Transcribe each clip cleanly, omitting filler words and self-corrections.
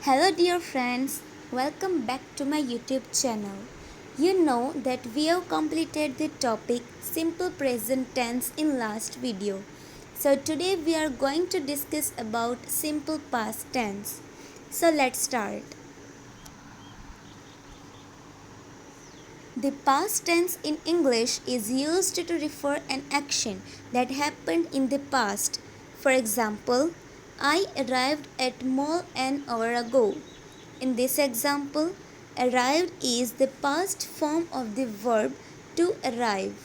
Hello dear friends, welcome back to my YouTube channel. You know that we have completed the topic simple present tense in last video. So today we are going to discuss about simple past tense. So let's start. The past tense in English is used to refer an action that happened in the past. For example, I arrived at mall an hour ago. In this example, arrived is the past form of the verb to arrive.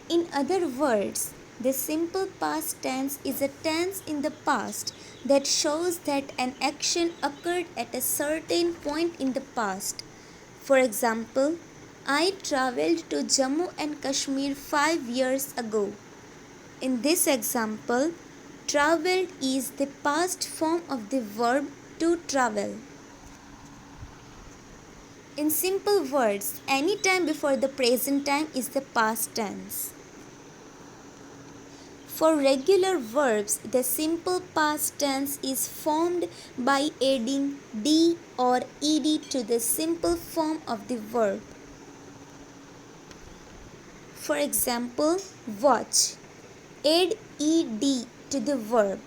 In other words, the simple past tense is a tense in the past that shows that an action occurred at a certain point in the past. For example, I traveled to Jammu and Kashmir 5 years ago. In this example, traveled is the past form of the verb to travel. In simple words, any time before the present time is the past tense. For regular verbs, the simple past tense is formed by adding d or ed to the simple form of the verb. For example, watch. Add ed to the verb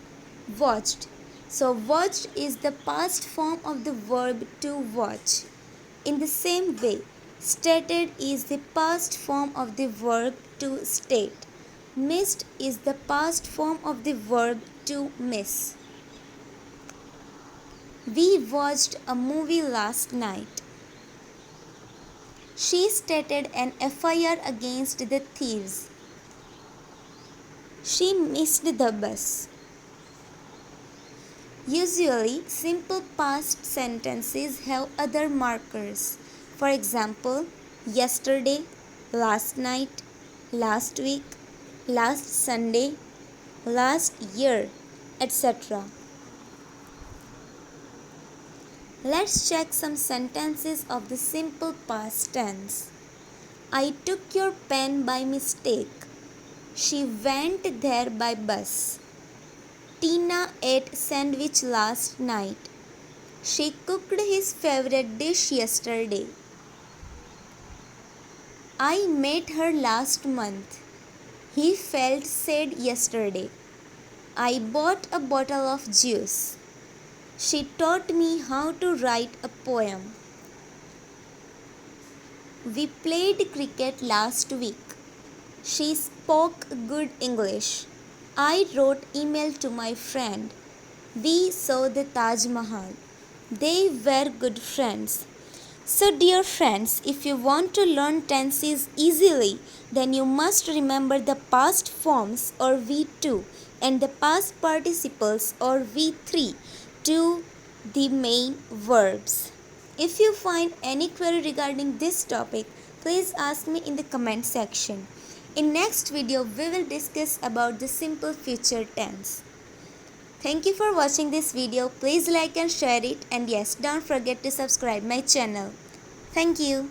watched. So watched is the past form of the verb to watch. In the same way, stated is the past form of the verb to state. Missed is the past form of the verb to miss. We watched a movie last night. She stated an FIR against the thieves. She missed the bus. Usually, simple past sentences have other markers. For example, yesterday, last night, last week, last Sunday, last year, etc. Let's check some sentences of the simple past tense. I took your pen by mistake. She went there by bus. Tina ate sandwich last night. She cooked his favorite dish yesterday. I met her last month. He felt sad yesterday. I bought a bottle of juice. She taught me how to write a poem. We played cricket last week. She spoke good English. I wrote email to my friend. We saw the Taj Mahal. They were good friends. So dear friends, if you want to learn tenses easily, then you must remember the past forms or V2 and the past participles or V3 to the main verbs. If you find any query regarding this topic, please ask me in the comment section. In next video, we will discuss about the simple future tense. Thank you for watching this video. Please like and share it, and yes, don't forget to subscribe my channel. Thank you.